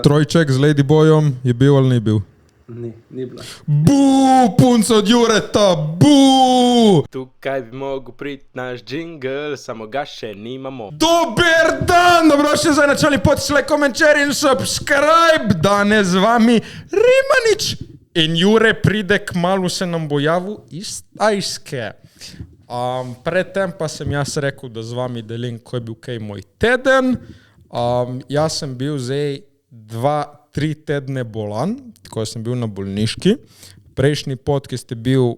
Trojček z Ladyboyom je bil ali ni bil? Ni bila. Buu, punco od Jureta, buu! Tukaj bi mogel priti naš džingl, samo ga še nimamo. Dober dan, dobrodošli za načali potisle komentar in subscribe. Danes z vami Rimanič in Jure pride kmalu se nam bo javil iz Tajske. Predtem pa sem jaz rekel, da z vami delim, ko je bil kaj moj teden. Jaz sem bil zdaj 2-3 tedne bolan, ko sem bil na bolniški. Prejšnji podcast je bil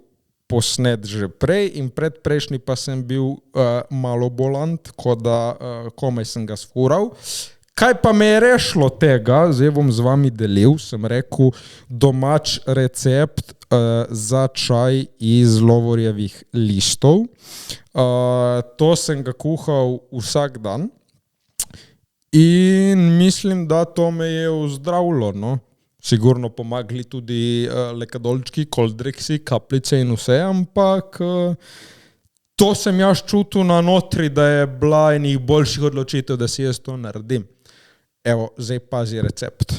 posnet že prej in predprejšnji pa sem bil malo bolan, tako da komaj sem ga sfural. Kaj pa me je rešilo tega, zdaj bom z vami delil, sem rekel domač recept za čaj iz lovorjevih listov. To sem ga kuhal vsak dan. In mislim, da to me je ozdravilo, no. Sigurno pomagali tudi lekadolčki, koldriksi, kapljice in vse, ampak to sem jaz čutil na notri, da je bila enih boljših odločitev, da si jaz to naredim. Evo, zdaj pazi recept.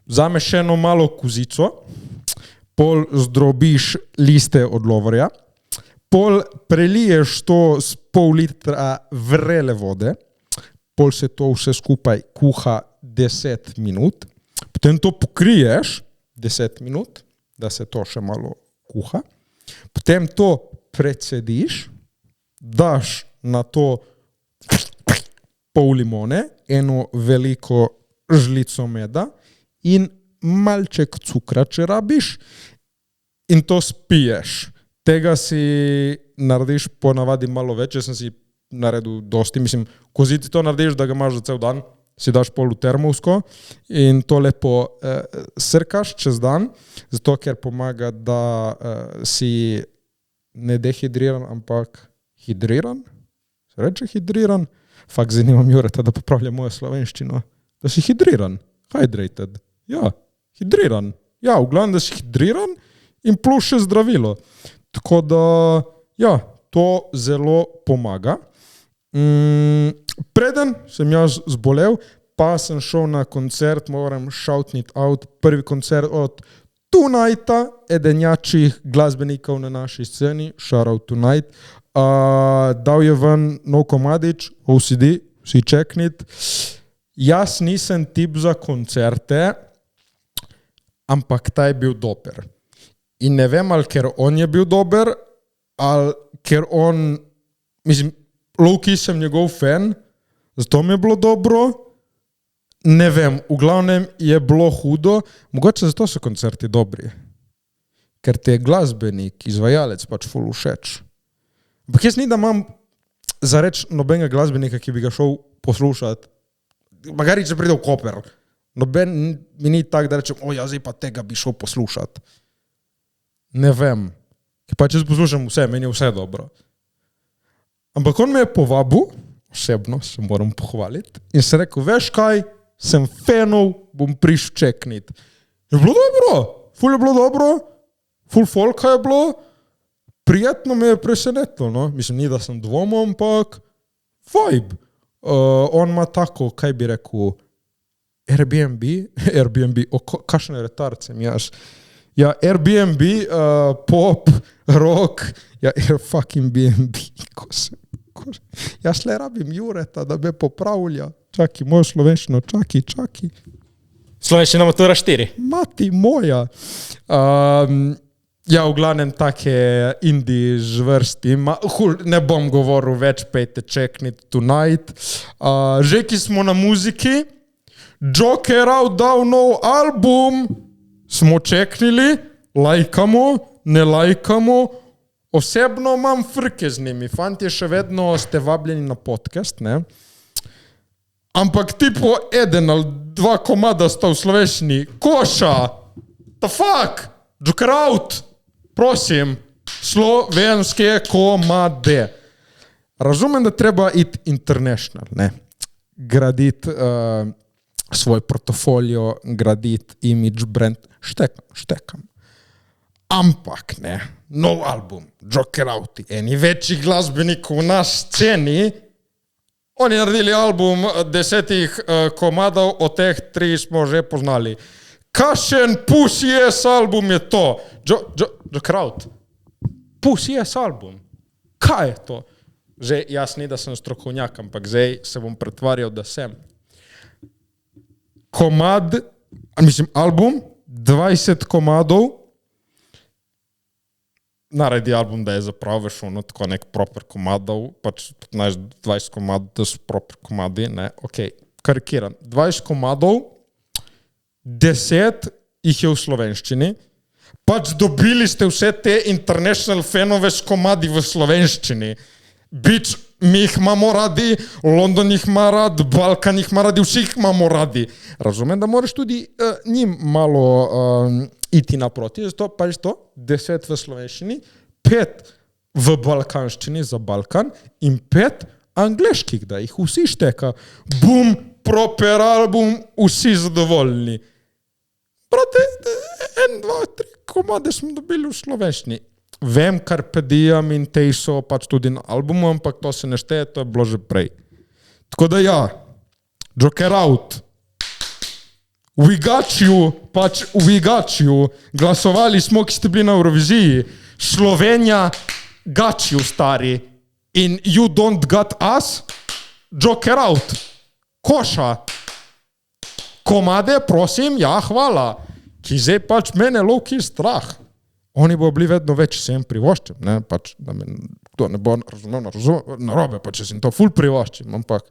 Vzameš eno malo kozico, pol zdrobiš liste od lovorja, pol preliješ to s pol litra vrele vode, pol se to vse skupaj kuha 10 minut, potem to pokriješ 10 minut, da se to še malo kuha, potem to precediš, daš na to pol limone, eno veliko žlico meda in malček cukra, če rabiš, in to spiješ. Tega si narediš ponavadi malo več, jaz sem si naredil dosti, mislim, koziti to narediš, da ga imaš za cel dan, si daš pol v termovsko in to lepo srkaš čez dan, zato ker pomaga, da si ne dehidriran, ampak hidriran, se reče hidriran, fakt zanimam Jureta, da popravlja mojo slovenščino, da si hidriran, hydrated, ja, hidriran, ja, v glavnem, da si hidriran in plus še zdravilo, tako da, ja, to zelo pomaga. Preden sem jaz zbolel, pa sem šel na koncert, moram shoutnit out, prvi koncert od Tonighta, edenjačih glasbenikov na naši sceni, shout out Tonight. Dal je ven nov komadič, OCD, vsi čeknit. Jaz nisem tip za koncerte, ampak ta je bil dober. In ne vem, ali ker on je bil dober, ali ker on, mislim, low-key sem njegov fan, zato mi je bilo dobro, ne vem, v glavnem je bilo hudo, mogoče zato so koncerti dobri, ker ti je glasbenik, izvajalec pač ful všeč. Ampak jaz ni, da imam za reč nobenega glasbenika, ki bi ga šel poslušati, magari če pride v Koper, noben mi ni tak, da rečem, zdaj pa tega bi šel poslušati. Ne vem, ker pač jaz poslušam vse, meni je vse dobro. Ampak on me je povabil, osebno se moram pohvaliti, in se rekel, veš kaj, sem fanov, bom prišel čeknit. Je bilo dobro, ful je bilo dobro, ful folka je bilo, prijetno me je presenetilo, no. Mislim, ni da sem dvomil, ampak vibe. On ima tako, kaj bi rekel, Airbnb, kakšne retard sem jaz. Ja, Airbnb, pop, rock, ja, fucking BNB, jaz le rabim Jureta, da me popravlja. Čaki, mojo slovenščino, čaki. Slovenščina matura 4. Mati moja. Ja, v glavnem take indie žvrsti. Ne bom govoril več, pejte čeknit Tonight. Že ki smo na muziki, Joker dal nov album, smo čeknili, lajkamo, ne lajkamo, osebno imam frke z njimi, fantje še vedno ste vabljeni na podcast, ne? Ampak tipo eden ali 2 komada sta v slovenščini, Koša, the fuck, Joker out, prosim, slovenske komade. Razumem, da treba iti international, ne? Graditi svoj portfolio, graditi image brand, štekam. Ampak ne, nov album, Joker Out, eni večjih glasbenikov na sceni, Oni naredili album 10 komadov, od teh 3 smo že poznali. Kakšen Pussy Yes album je to? Joe Kraut. Pussy Yes album. Kaj je to? Že jaz ni, da sem strokovnjak, ampak zdaj se bom pretvarjal, da sem. Album, 20 komadov, naredi album, da je zapravo veš ono, tako nek proper komadov, pač 15-20 komadov, da so proper komadi, ne, okej, karikiram. 20 komadov, 10 jih je v slovenščini, pač dobili ste vse te international fanove s komadi v slovenščini. Bič, mi jih imamo radi, London jih ima rad, Balkan jih ima radi, vsi jih imamo radi. Razumem, da moraš tudi njim malo iti naproti, zato pač to, 10 v slovenščini, 5 v balkanščini za Balkan in 5 angleških, da jih vsi šteka. Bum, proper album, vsi zadovoljni. Brate, 1, 2, 3 komade smo dobili v slovenščini. Vem, Carpe Diem in tej so pač tudi na albumu, ampak to se ne šteje, to je bilo že prej. Tako da ja, Joker out. We got you, pač we got you. Glasovali smo, ki ste bili na Euroviziji. Slovenija got you, stari. In you don't got us? Joker out. Koša. Komade, prosim, ja, hvala. Ki zdaj pač mene lovki strah. Oni bo bili vedno več, se jim privoščim, ne, pač, da me kdo ne bo razumel narobe, pa če sem to ful privoščim, ampak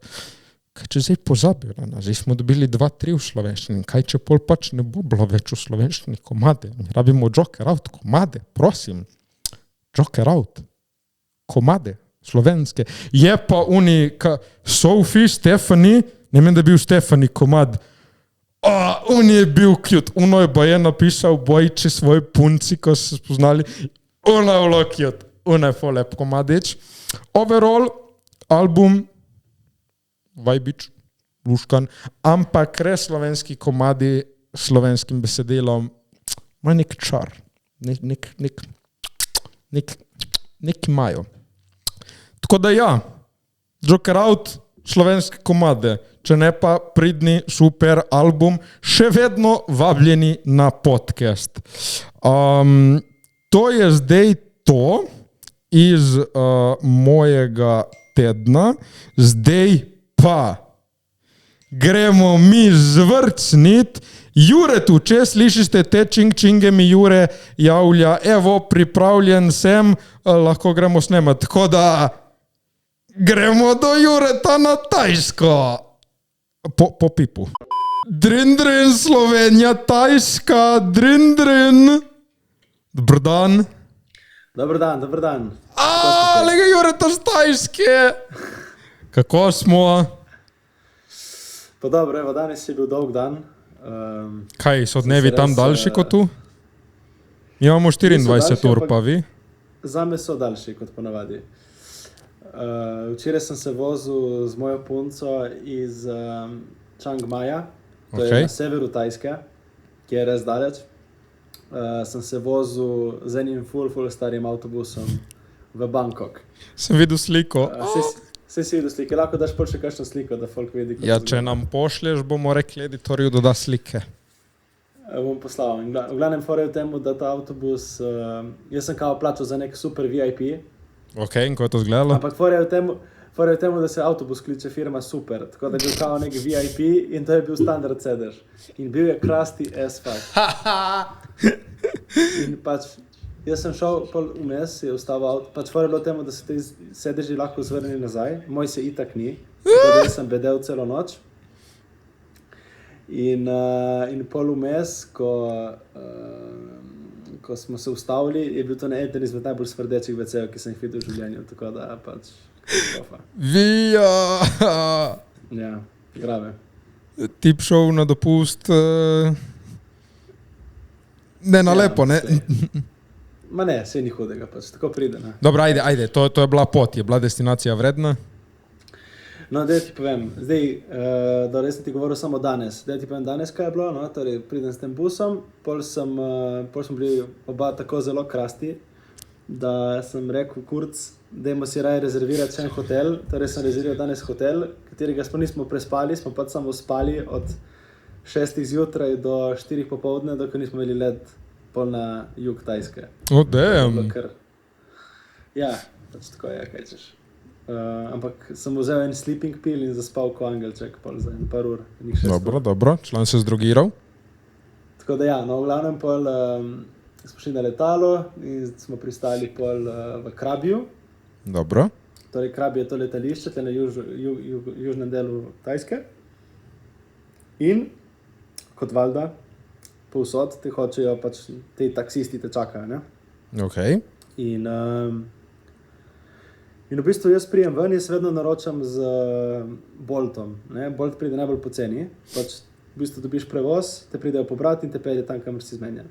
kaj če zdaj pozabil, ne, zdaj smo dobili 2-3 v slovenščini, kaj če pol pač ne bo bilo več v slovenščini komade, rabimo Joker out, komade, prosim, Joker out, komade, slovenske, je pa Sophie, Stefani, ne vem, da je bil Stefani komad, on je bil cute. Uno je pa je napisal bojči svoj punci, ko so se spoznali. Uno je bilo cute. Uno je lep komadič. Overall, album vajbič, luškan, ampak res slovenski komadi s slovenskim besedilom ima nek čar. Nek imajo. Tako da ja, Joker out, slovenske komade. Če ne pa pridni, super album, še vedno vabljeni na podcast. To je zdaj to iz mojega tedna. Zdaj pa gremo mi zvrcnit. Jure tu, če slišite te činge mi Jure javlja, evo, pripravljen sem, lahko gremo snemat. Tako da gremo do Jureta na Tajsko. Po pipu. Drin, Slovenija, Tajska, drin. Dobar dan. Dobar dan. Lega Jureta z Tajske. Kako smo? Pa dobro, evo, danes je bil dolg dan. Kaj, so dnevi tam daljši kot tu? Mi imamo 24 ur, pa vi? Zame so daljši kot ponavadi. Včeraj sem se vozil z mojo punco iz Chiang Maja, to je na severu Tajske, ki je res daleč. Sem se vozil z enim ful starim avtobusom v Bangkok. Sem videl sliko. Si videl slike, lahko daš še kakšno sliko, da folk vidi. Ja, če nam pošlješ, bomo rekli editorju, da da slike. Bom poslal. V glavnem fora je v temu, da ta avtobus, jaz sem kao plačal za nek super VIP. Ok, in ko je to izgledalo? Ampak fora je v temu, da se avtobus kliče firma Super, tako da je bil kao nek VIP in to je bil standard sedež. In bil je krasti as fuck. In pač, jaz sem šel vmes, je ustavil avto, pač fora je bilo temu, da se te sedeži lahko zvrnili nazaj, moj se itak ni, tako da jaz sem bedel celo noč. In pol vmes, ko smo se ustavili, je bil to eden izmed najbolj smrdečih WC-jev, ki sem jih videl v življenju, tako da pač kofa. Ja, grave. Tip šel na dopust, ne na lepo, ne? Ma ne, sej ni hudega, pač tako pride, ne. Dobro, ajde, to je bila pot, je bila destinacija vredna? No, da ti povem, zdaj, res sem ti govoril samo danes, da ti povem danes, kaj je bilo, no, torej pridem s tem busom, pol smo bili oba tako zelo krasti, da sem rekel, kurc, dajmo si raje rezervirati še en hotel, torej sem rezerviral danes hotel, katerega smo nismo prespali, smo pač samo spali od 6 zjutraj do 4 popoldne, dokaj nismo imeli let pol na jug Tajske. Damn. Ja, pač tako je, kaj češ. Ampak sem vzel en sleeping pill in zaspal ko angelček pol za en par ur. Dobro, član se zdrogiral. Tako da ja, no v glavnem pol smo šli na letalo in smo pristali pol v Krabiju. Dobro. Torej Krabi je to letališče, tle na južnem delu Tajske. In kot valjda, povsod te hočejo pač, te taksisti te čakajo, ne? Okay. In v bistvu jaz prijem ven, jaz vedno naročam z Boltom, ne? Bolt pride najbolj poceni, pač v bistvu dobiš prevoz, te pridejo pobrati in te pelje tam, kamor si zmenjen.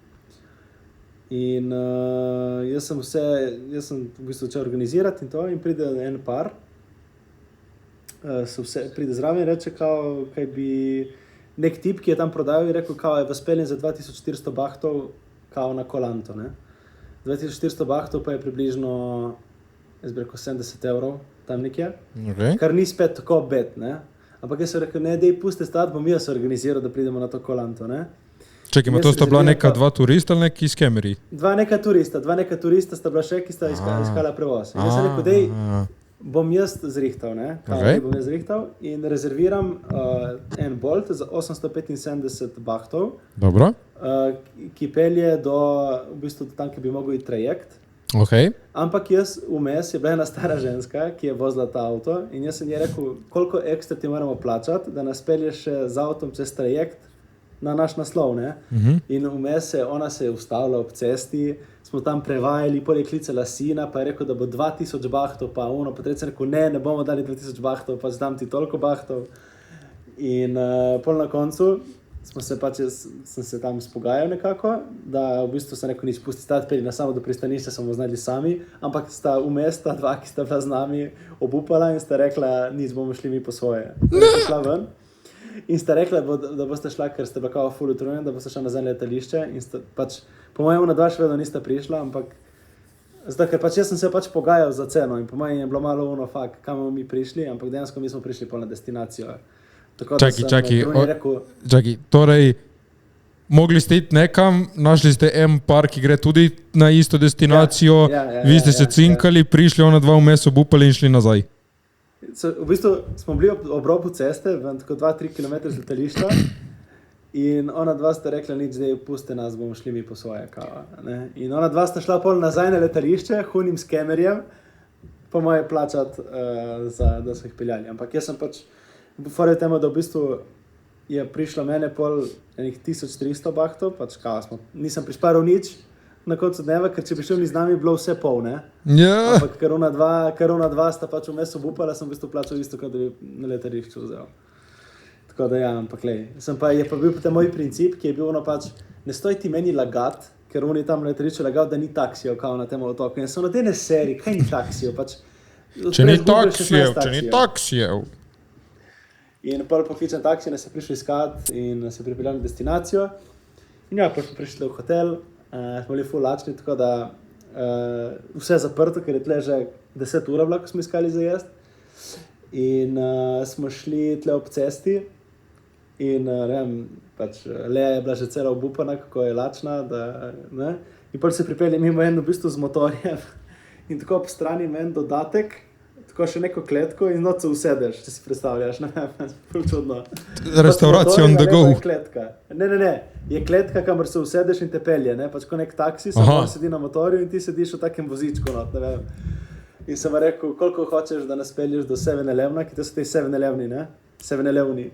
In jaz sem v bistvu začel organizirati in to, in pride en par, pride zraven in reče, kao, kaj bi nek tip, ki je tam prodajal, in rekel, kao, je vas peljen za 2400 bahtov, kao na Kolanto, ne. 2400 bahtov pa je približno, jaz bi rekel, 70 evrov, tam nekje, Okay. kar ni spet tako bed, ne. Ampak jaz sem rekel, ne, dej pusti stati, bom jaz organiziral, da pridemo na to Kolanto, ne. Čekaj, to sta bila neka dva turista ali neki skemeri? Dva neka turista sta bila še, ki sta iskala prevoz. Jaz sem rekel, dej, bom jaz zrihtal, ne? Okay. Bom jaz zrihtal in rezerviram en Bolt za 875 bahtov, Dobro. ki pelje do, v bistvu do tam, ki bi mogel iti trajekt. Okay. Ampak jaz vmes je bila ena stara ženska, ki je vozila ta avto in jaz sem ji rekel, koliko ekstra ti moramo plačati, da nas pelješ z avtom čez trajekt na naš naslov, ne? In vmes ona se je ustavila ob cesti, smo tam prevajali, pol je klicala sina, pa je rekel, da bo 2000 bahtov, pa ono, pa sem rekel, ne bomo dali 2000 bahtov, pa zdam ti toliko bahtov. In pol na koncu sem se tam spogajal nekako, da v bistvu sem rekel, nič pusti stati, pelji nas samo do pristanišča, smo znali sami, ampak sta vmes ta dva, ki sta bila z nami, obupala in sta rekla, nič bomo šli mi po svoje. Šla ven. In sta rekla, da boste šla, ker ste bila kao ful utrujeni, da boste šla nazaj na letališče in sta pač, po mojem na dva še vedno nista prišla, ampak zato, ker pač jaz sem se pač pogajal za ceno in po mojem je bilo malo fakt, kam bomo mi prišli, ampak dejansko mi smo prišli pol na destinacijo. Tako da Čakaj, torej mogli ste iti nekam, našli ste en par, ki gre tudi na isto destinacijo, vi ste se cinkali, prišli ona dva vmes, obupali in šli nazaj. V bistvu smo bili ob robu ceste, tako 2-3 km z letališča in ona dva sta rekla, nič, zdaj puste nas, bomo šli mi po svoje kava. Ne? In ona dva sta šla pol nazaj na letališče, hunim skemerjem, po moje plačati, da so jih peljali. Ampak jaz sem pač, fora je temo, da v bistvu je prišlo mene pol enih 1300 bahtov, pač kava nisem prišparil nič, na koncu dneva, ker če bi šel ni z nami, bilo vse pol, ne? Yeah. Ampak ker ona dva sta pač vmes obupala, sem v bistvu plačal isto, kot da bi na letališču vzel. Tako da ja, ampak lej. Je pa bil potem moj princip, ki je bil pač, ne stoj ti meni lagat, ker oni tam na letališču lagal, da ni taksijev, kao na tem otoku. In so na dene seriji, kaj ni taksijev, pač... Če ni taksijev. In pol pokličen taksi, nas je prišel iskat in se pripeljal na destinacijo. In ja, pa smo prišli v hotel, smo bili ful lačni, tako da vse zaprto, ker je tle že 10 ura bila, ko smo iskali za jest. In smo šli tle ob cesti in pač Lea je bila že cela obupana, kako je lačna, ne. In pol se pripelje mimo en v bistvu z motorjem in tako ob strani ima en dodatek, tako še neko kletko in noč se usedeš, če si predstavljaš, ne vem, ful čudno. Restauracija on the go. Ne, je kletka, kamor se usedeš in te pelje, ne, pač ko nek taksi, samo sedi na motorju in ti sediš v takem vozičku, not, ne vem. In sem rekel, koliko hočeš, da nas pelješ do 7-Elevna, ki to so te 7-Elevni, ne? 7-Elevni,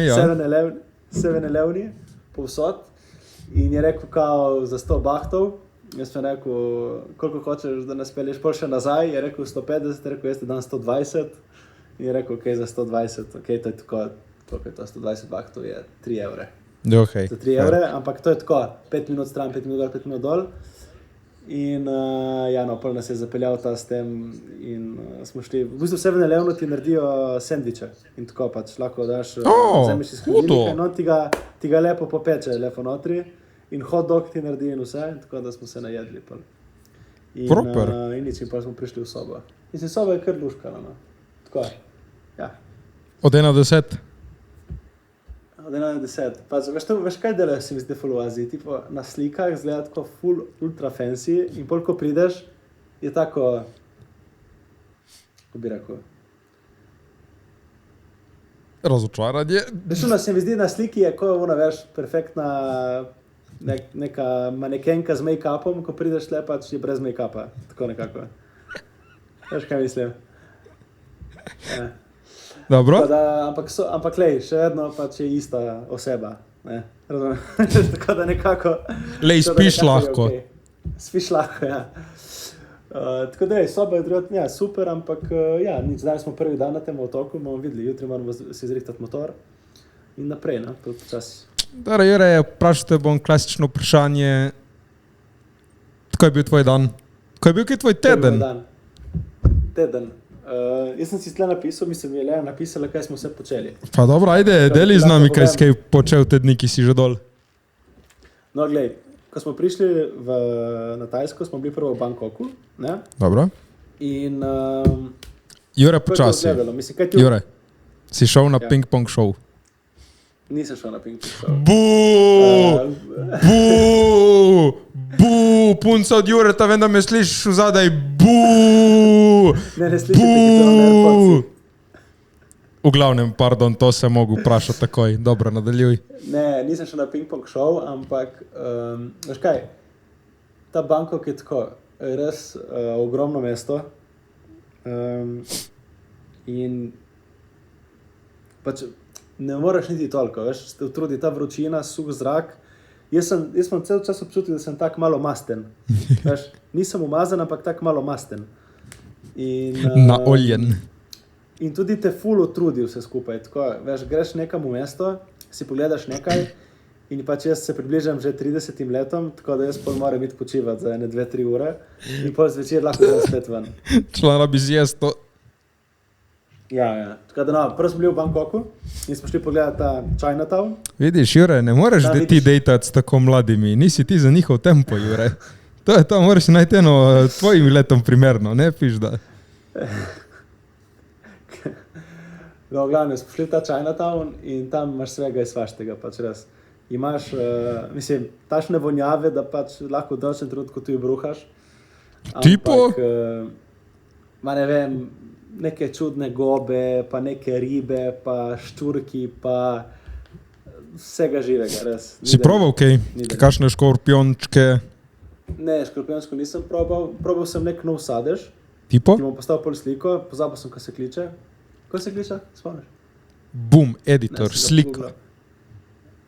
ja. 7-Elevni, povsod. In je rekel, kao, za 100 bahtov. Jaz sem rekel, koliko hočeš, da nas pelješ pol še nazaj. Je rekel 150, je rekel, jaz te dan 120. In je rekel, ok, za 120, ok, to je tako, koliko je to, 120 bahtov je 3 evre. Okay. Za 3 evre, ampak to je tako, 5 minut stran, 5 minut gor, 5 minut dol. In pol nas je zapeljal ta s tem in smo šli, v bistvu 7-Elevno ti naredijo sendviče in tako pač lahko daš, vzameš iz hladilnika in on ti ga lepo popeče, lepo notri in hot dog ti naredi in vse, tako da smo se najedli. Pol. In, Proper. In nič, in pa smo prišli v sobo. Mislim, soba je kar luškala, no. Tako je, ja. Od 1 do 10? Od 1 do 10. Pa, veš kaj delajo, se mi zdi v Aziji? Tipo, na slikah izgleda tako full ultra fancy in pol, ko prideš, je tako, kako bi rekel, Razočaranje. Veš, se mi zdi, na sliki je, ko ona, veš, perfektna neka manekenka z make-upom, ko prideš tle, pač je brez make-upa. Tako nekako. Veš, kaj mislim? Ja. Dobro. Ampak lej, še vedno pač je ista oseba. Ne? Razumem? Tako da nekako... Lej, spiš lahko. Okay. Spiš lahko, ja. Tako da je, soba je druga, ja, super, ampak ja, nič, zdaj smo prvi dan na tem otoku, bomo videli, jutri moramo si zrihtati motor in naprej, ne, počasi. Dobro, Jure, vprašal te bom klasično vprašanje, kako je bil tvoj dan? Kako je bil kaj tvoj teden? Teden. Jaz sem si tle napisal, mislim, je Lea napisala, kaj smo vse počeli. Pa dobro, ajde, deli z nami, kaj si kaj počel te dni, ki si že dol. No, glej, ko smo prišli na Tajsko, smo bili prvo v Bangkoku, ne? Dobro. In... Jure, počasi. Jure, si šel na ping-pong show? Nisem šel na ping-pong show. Buuu, punca od Jureta, vem, da me slišiš vzadaj, buuu, Ne slišite, ki to na AirPodsi. V glavnem, pardon, to se mogu vprašati takoj. Dobro, nadaljuj. Ne, nisem šel na ping-pong show, ampak, veš kaj, ta Bangkok je tako, res ogromno mesto in pač ne moreš niti toliko, veš, te utrudi ta vročina, suh zrak. Jaz sem cel čas občutil, da sem tak malo masten, veš, nisem umazan, ampak tak malo masten. Naoljen. In tudi te ful utrudi vse skupaj, tako, veš, greš nekam v mesto, si pogledaš nekaj in pač jaz se približam že 30 letom, tako da jaz pol moram iti počivati za 1-2-3 ure in pol zvečer lahko grem spet ven. Člana bi zjest to. Ja, tako da no, prvo smo bili v Bangkoku in smo šli pogledati ta Chinatown. Vidiš, Jure, ne moreš ti dejtati s tako mladimi, nisi ti za njihov tempo, Jure. To je to, moraš najti eno tvojim letom primerno, ne piš da. No, v glavnem, smo šli v ta Chinatown in tam imaš svega iz svaštega, pač res. Imaš, mislim, tašne vonjave, da pač lahko v določenem trenutku tu bruhaš. Tipo? Ma ne vem, neke čudne gobe, pa neke ribe, pa ščurki, pa vsega živega, res. Si probal kaj? Kakšne škorpiončke? Ne, škorpionsko nisem probal. Probal sem nek nov sadež. Tipo? Ti bom postavil pol sliko, pozabil sem, ko se kliče. Kako se kliče? Spomniš? Boom, editor, slika.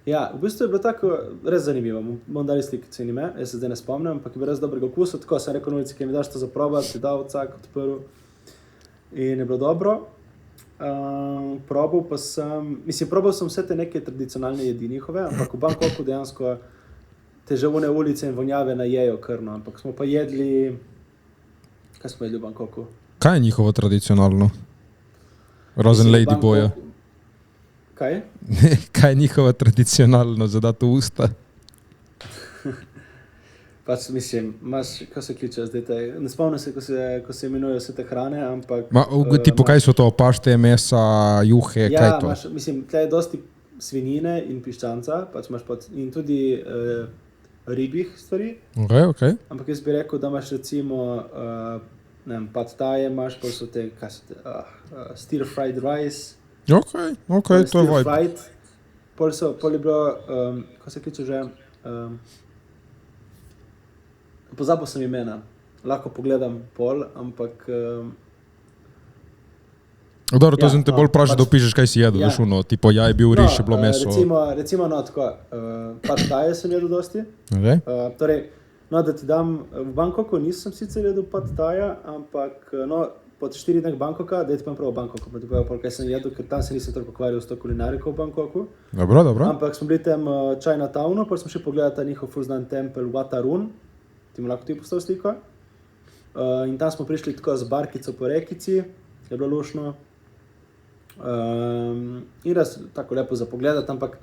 Ja, v bistvu je bilo tako res zanimivo. Bom dali slikice in ime, jaz se zdaj ne spomnim, ampak je bilo res dobrega okusa. Tako sem rekel na ulici, ki mi daš to za probati, si dal vsak odprl. In je bilo dobro. Probal sem vse te neke tradicionalne jedi njihove, ampak v Bangkoku dejansko te žavune ulice in vonjave najejo krno. Ampak smo pa jedli... Kaj smo jedli v Bangkoku? Kaj je njihovo tradicionalno? Razen Ladyboya. Kaj? Kaj je njihovo tradicionalno za dati v usta? Pač mislim, imaš, kako se kliče zdaj te, ne spomnim se, ko se imenujejo vse te hrane, ampak... Tipo, kaj so to, pašte, mesa, juhe, kaj to? Ja, mislim, tle je dosti svinjine in piščanca, pač imaš in tudi ribih stvari. Okay. Ampak jaz bi rekel, da imaš recimo, ne vem, pad thai imaš, pa so te, kaj so te, stir fried rice. Okay, to je vibe. Pol je bilo, kako se kliče že, pozabil sem imena, lahko pogledam pol, ampak... Dobro, to sem te bolj vprašal, da opišeš, kaj si jedel, veš ono, tipo jaj, bil riž, je bilo meso. Recimo, no, tako, pad thai sem jedel dosti. Okay. Torej, no, da ti dam, v Bangkoku nisem sicer jedel pad thaija, ampak, no, pod 4 dneh Bangkoka, da je ti povem prav v Bangkoku, pa ti povem, kaj sem jedel, ker tam se nisem toliko ukvarjal s to kulinariko v Bangkoku. Dobro. Ampak smo bili tam Chinatownu, pa smo še pogledali ta njihov ful znan tempel Wat Arun, ti mu lahko ti postavil sliko. In tam smo prišli tako z barkico po rekici, je bilo lušno. In res tako lepo za pogledati, ampak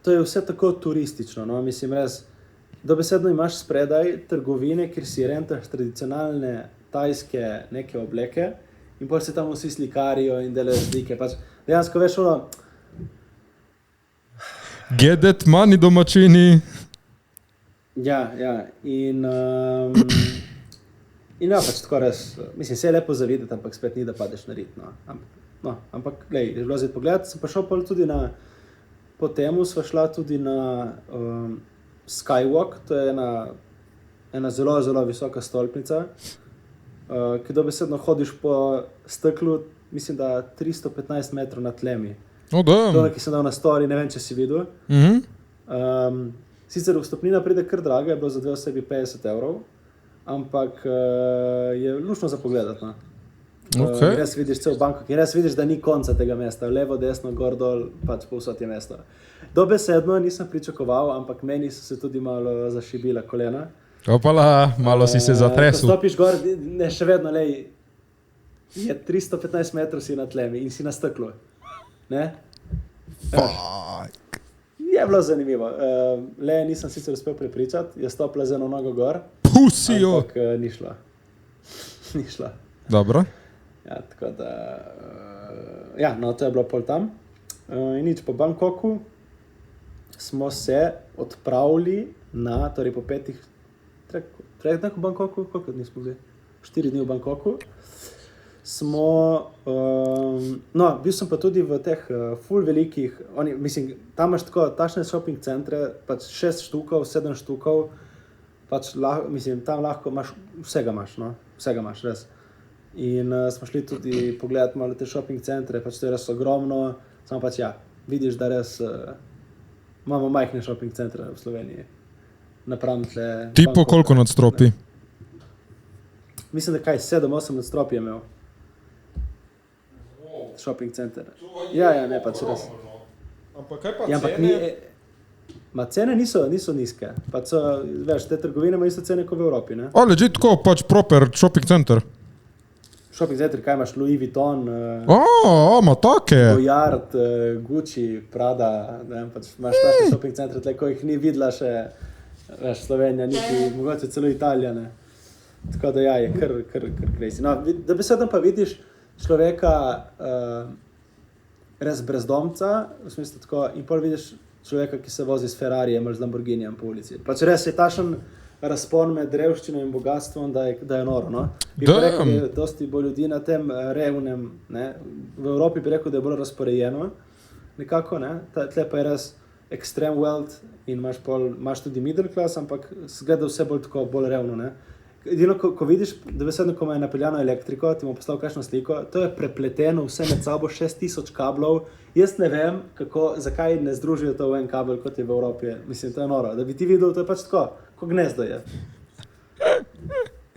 to je vse tako turistično, no, mislim res, dobesedno imaš spredaj trgovine, kjer si rentaš tradicionalne tajske neke obleke in potem se tam vsi slikarijo in delajo slike, pač dejansko veš ono, Gedet, mani domačini. ja, in ja, pač tako res, mislim, se je lepo zavideti, ampak spet ni, da padeš na rit, no, ampak, glej, je bilo zdaj pogled, sem pa šel pol tudi po temu sva šla tudi na Skywalk, to je ena zelo, zelo visoka stolpnica, ki dobesedno hodiš po steklu, mislim, da 315 metrov nad tlemi. Oh, damn. To, ki sem dal na story, ne vem, če si videl. Sicer vstopnina pride kar draga, je bilo za 2 osebi 50 €, ampak je lušno za pogledati, no. Okay. Res vidiš cel Bangkok in res vidiš, da ni konca tega mesta, levo, desno, gor, dol, pač povsod je mesto. Dobesedno nisem pričakoval, ampak meni so se tudi malo zašibila kolena. Opala, malo si se Ko zatresel. stopiš gor, ne, še vedno, lej, je 315 metrov si na tlemi in si na steklu. Ne? Fuck. Je bilo zanimivo. Le nisem sicer uspel prepričati, je stopila z eno nogo gor, Pusijo. ampak ni šla. Ni šla. Dobro. Ja, tako da, ja, no, to je bilo pol tam. In nič, po Bangkoku smo se odpravili torej po 5 dneh v Bangkoku, koliko dni smo bili? 4 dni v Bangkoku. Smo, no, bil sem pa tudi v teh ful velikih, mislim, tam imaš tako tašne shopping centre, pač 6 štukov, 7 štukov, pač, mislim, tam lahko imaš, vsega imaš, res. In smo šli tudi pogledati malo te shopping centre, pač to je res ogromno, samo pač ja, vidiš, da res imamo majhne shopping centre v Sloveniji. Napram tle... Tipo koliko nadstropij? Mislim, da kaj, 7-8 nadstropij je imel. Shopping center. Ja, ne, pač res. Ampak kaj pa Ja, ampak cene niso nizke. Pač so, veš, te trgovine imajo isto cene kot v Evropi, ne? O, legit tako, pač proper shopping center. Shopping center, kaj imaš, Louis Vuitton, Ma take. Goyard, Gucci, Prada, ne vem, pač imaš takšne shopping centre, tle, ko jih ni videla še, veš, Slovenija, niti mogoče celo Italija, ne. Tako da ja, je kar crazy. No, da besedno pa vidiš človeka res brezdomca, v smislu tako, in pol vidiš človeka, ki se vozi s Ferrarijem ali z Lamborghinijem po ulici. Pač res je tašen razpon med revščino in bogatstvom, da je noro, no. Bi pa rekel, da je dosti bolj ljudi na tem revnem, ne. V Evropi bi rekel, da je bolj razporejeno, nekako, ne. Tle pa je res extreme wealth in imaš tudi middle class, ampak zgleda vse bolj tako, bolj revno, ne. Edino, ko vidiš, da besedno, ko ima napeljano elektriko, ti bom poslal kakšno sliko, to je prepleteno vse med sabo, 6000 kablov. Jaz ne vem, zakaj ne združijo to v en kabel, kot je v Evropi. Mislim, to je noro. Da bi ti videl, to je pač tako, ko gnezdo je.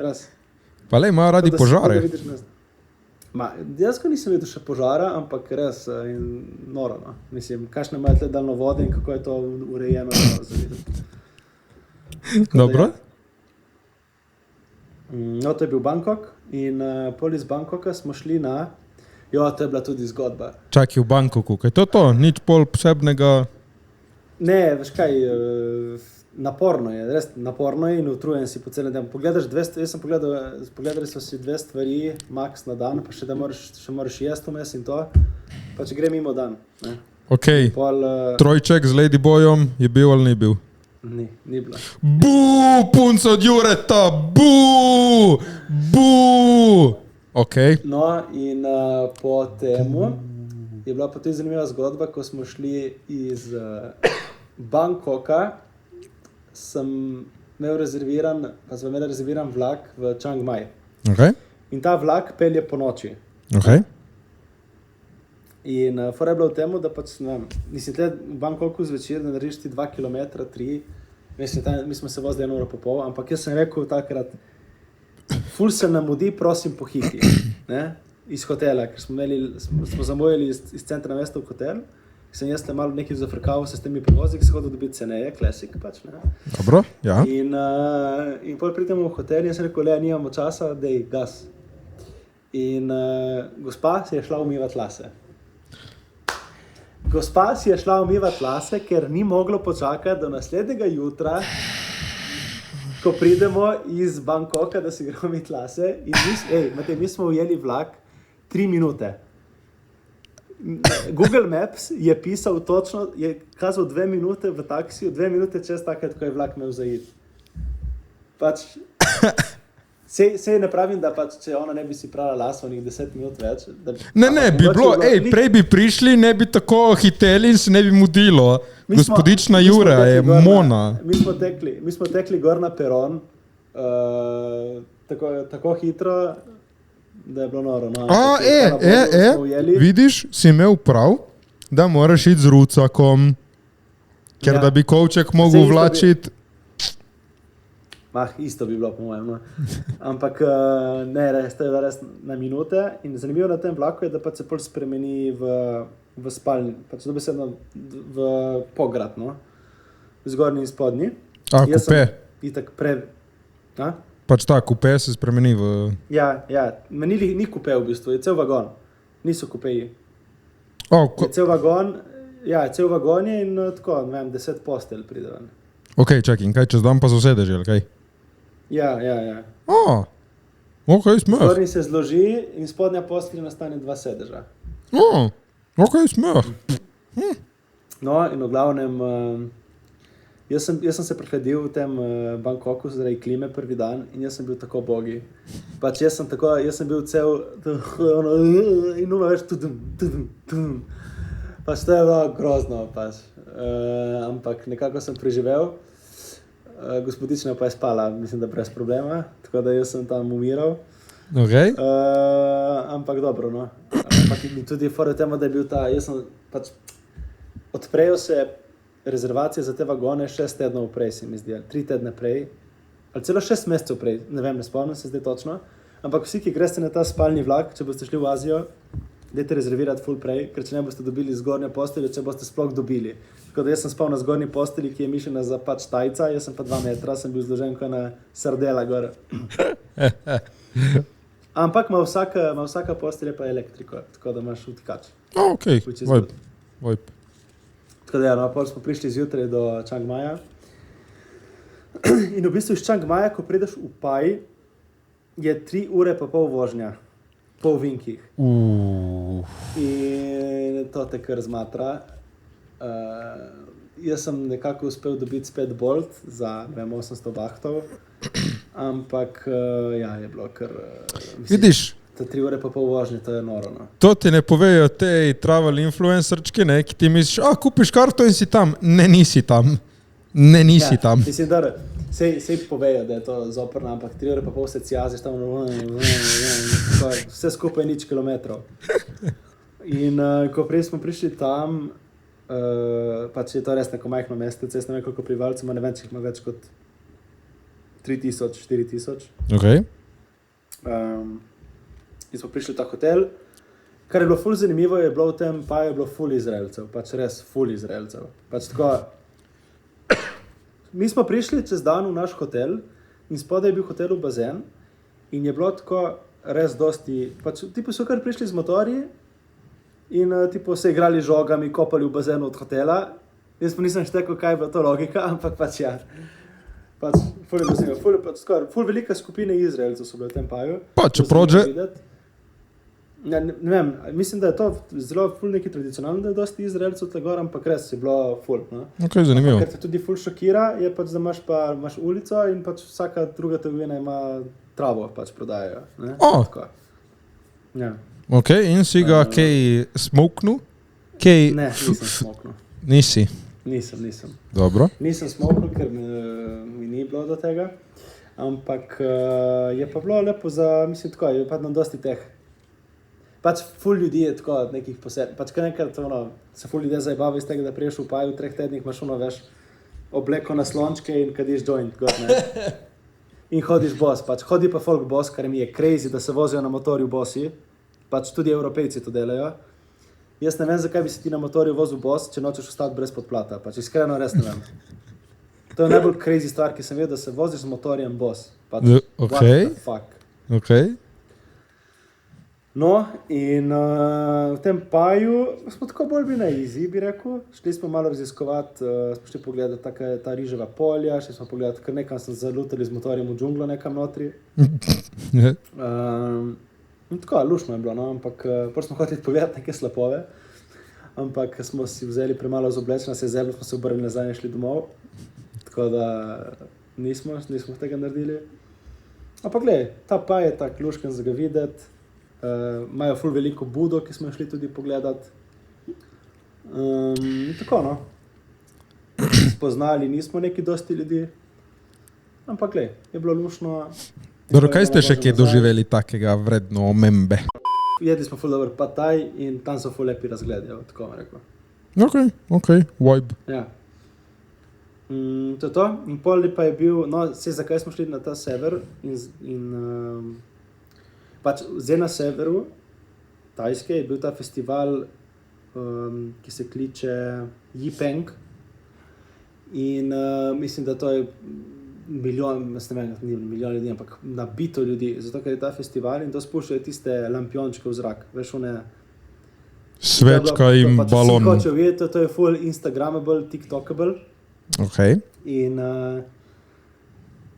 Raz. Pa le, imajo radi požare. Jaz nisem videl še požara, ampak res noro, no. Mislim, kakšne imajo tle daljnovode in kako je to urejeno za videti. Dobro. No, to je bil Bangkok in pol iz Bangkoka smo šli to je bila tudi zgodba. Čakaj, v Bangkoku, kaj to? Nič pol posebnega? Ne, veš kaj, naporno je, res naporno je in utrujen si po celem dan. Pogledaš jaz sem pogledali so si 2 stvari, max na dan, pa še da moraš jesti vmes in to, pa če gre mimo dan. Ne. Ok, trojček z Ladyboyom je bil ali ni bil? Ni bila. Buu, punco od Jureta, buu, buu. Ok. No, in po temu je bila potem zanimiva zgodba, ko smo šli iz Bangkoka, sem imel rezerviran vlak v Chiang Mai. Ok. In ta vlak pelje po noči. Ok. In fora je bilo v temu, da pač, mislim, tle v Bangkoku zvečer narediš ti 2 km, 3, mi smo se vozili 1 uro pa pol, ampak jaz sem rekel takrat, ful se namudi, prosim pohiti, ne, iz hotela, ker smo zamujali iz centra mesta v hotel, sem jaz malo nekaj zafrkaval se s temi prevozi, ki se hodil dobiti ceneje, klasik pač, ne. Dobro, ja. In pol pridemo v hotel in sem rekel, nimamo časa, dej gas. In gospa se je šla umivati lase. Gospa si je šla umivati lase, ker ni moglo počakati do naslednjega jutra, ko pridemo iz Bangkoka, da si gremo umiti lase. In mi smo ujeli vlak 3 minute. Google Maps je pisal točno, je kazal 2 minute v taksiju, 2 minute čez takrat, ko je vlak imel zaid. Pač, sej ne pravim, da pač, če ona ne bi si prala lasa onih 10 minut več. Ne, bi bilo, prej bi prišli, ne bi tako hiteli in se ne bi mudilo. Gospodična Jura je mona. Mi smo tekli gor na peron, tako hitro, da je bilo noro. No. Vidiš, si imel prav, da moraš iti z rucakom, ker da bi kovček mogel vlačiti. Isto bi bilo, po mojem. No. Ampak ne, to je res na minute. In zanimivo na tem vlaku je, da pa se pol spremeni v spalni, pač dobesedno v pograd, no. Zgornji in spodnji. Kupe. Pač ta kupe se spremeni v... Ja, ni kupe v bistvu, je cel vagon. Niso kupeji. Je cel vagon, cel vagon je in tako, ne vem, 10 postelj pride ven. Ok, čakaj, in kaj čez dan pa so sedeži, ali kaj? Ja. Ok, smeh. Zgornji se zloži in spodnja postelja nastane 2 sedeža. Ok, smeh. No, in v glavnem, jaz sem se prehladil v tem Bangkoku zaradi klime prvi dan in jaz sem bil tako bogi. Pač jaz sem bil cel, in numa več tudum. Pač to je bilo grozno, pač. Ampak nekako sem preživel. Gospodična pa je spala, mislim, da brez problema, tako da jaz sem tam umiral. Okay. Ampak dobro, no. Ampak tudi fora temu, da je bil jaz sem pač, odprejo se rezervacije za te vagone 6 tednov prej, se mi zdi, 3 tedne prej, ali celo 6 mesecev prej, ne vem, ne spomnim se zdaj točno, ampak vsi, ki greste na ta spalni vlak, če boste šli v Azijo, dajte rezervirati ful prej, ker če ne boste dobili zgornje postelje, če boste sploh dobili. Tako da jaz sem spal na zgornji postelji, ki je mišljena za pač tajca, jaz sem pa 2 metra, sem bil zložen kot na sardela gor. Ampak ima vsaka postelja pa elektriko, tako da imaš vtikač. Ok, vojp. Tako da no, pol smo prišli zjutraj do Chiang Maja. In v bistvu iz Chiang Maja, ko prideš v Pai, je 3 ure pa pol vožnja. Po ovinkih. In to te kar zmatra. Jaz sem nekako uspel dobiti spet Bolt za 800 bahtov, ampak je bilo kar... Vidiš? Ta 3 ure pa pol vožnje, to je noro. No. To ti ne povejo te travel influencerčki, ne, ki ti misliš, kupiš karto in si tam. Ne, nisi tam. Tam. Mislim, da sej povejo, da je to zoprno, ampak 3 ure pa pol se cijaziš tam, vse skupaj nič kilometrov. In ko prej smo prišli tam, pač je to res neko majhno mestece, jaz ne vem koliko prebivalcev, ne vem, če jih ima več kot 3000, 4000. Ok. In smo prišli v ta hotel. Kar je bilo ful zanimivo, je bilo v tem Paju je bilo ful Izraelcev, pač res ful Izraelcev. Pač tako, mi smo prišli čez dan v naš hotel in spodaj je bil hotelov bazen in je bilo tako res dosti, pač tipu so kar prišli z motorji in tipu se igrali žogami, kopali v bazenu od hotela. Jaz pa nisem štekal, kaj je bila to logika, ampak pač ja. Pač ful velika skupina Izraelcev so bili v tem Paju. Pa če prođe... Ne vem, mislim, da je to zelo ful neki tradicionalno, da je dosti Izraelcev tle gor, ampak res je bilo ful. No? Ok, zanimivo. Ker te tudi ful šokira, je pač, da imaš ulico in pač vsaka druga trgovina ima travo, pač prodajajo. Ne? Ja. Ok, in si ga kaj smoknul? Ne, nisem smoknul. Nisi? Nisem. Dobro. Nisem smoknul, ker mi ni bilo do tega, ampak je pa bilo lepo za, mislim tako, je pa nam dosti teh. Pač ful ljudi je tako nekih posebnih, pač kar nekrat se ful ljudje zajebava iz tega, da priješ v Paju, v 3 tednih imaš veš, obleko na slončke in kadiš joint, god ne. In hodiš boss, pač hodi pa folk boss, kar mi je crazy, da se vozijo na motorju bossi, pač tudi Evropejci to delajo. Jaz ne vem, zakaj bi se ti na motorju vozil boss, če nočeš ostati brez podplata, pač iskreno res ne vem. To je najbolj crazy stvar, ki sem vedel, da se voziš z motorjem boss, pač what the fuck. Okay. No, in v tem paju smo tako bolj bili na easy, bi rekel. Šli smo malo raziskovati, smo šli pogledati ta riževa polja, šli smo pogledati, kar nekam sem zalutali z motorjem v džunglo nekam notri. Tako, lušno je bilo, no, ampak prvo smo hoteli pogledati neke slapove, ampak smo si vzeli premalo z oblečena, se je zemljo, smo se obrnili nazaj in šli domov. Tako da nismo tega naredili. Ampak glej, ta paj je tak lušken za ga videti. Imajo ful veliko budo, ki smo šli tudi pogledati. Tako, no. Spoznali nismo neki dosti ljudi. Ampak glej, je bilo lušno. Dobro, kaj ste še kje doživeli takega vredno omembe? Jedli smo ful dober pad thai in tam so ful lepi razgledi, tako vam rekel. Ok, vibe. Ja. To je to. In pol pa je bil, no, zakaj smo šli na ta sever in pač zdaj na severu Tajske je bil ta festival, ki se kliče Yipeng in mislim, da to je milijon, ne vem, ni milijon ljudi, ampak nabito ljudi, zato ker je ta festival in to spuščajo tiste lampiončke v zrak, veš, one... Svečka in pač balon. Vsi hočejo videti, to je full instagramable, tiktokable. Ok. In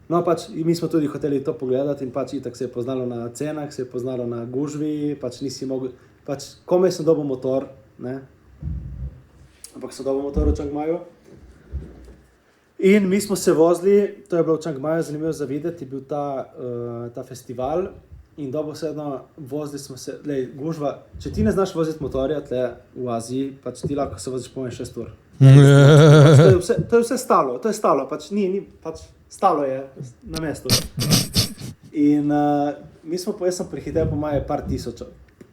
no, pač mi smo tudi hoteli to pogledati in pač itak se je poznalo na cenah, se je poznalo na gužvi, pač nisi mogel, pač komaj sem dobil motor, ne, ampak sem dobil motor v Chiang Maju. In mi smo se vozili, to je bilo v Chiang Maju, zanimivo za videti, je bil ta festival in dobro vseeno vozili smo se, lej, gužva, če ti ne znaš voziti motorja tle v Aziji, pač ti lahko se voziš po 6 ur. To je vse stalo, pač pač stalo je na mestu. In jaz sem prehitel po moje par tisoč,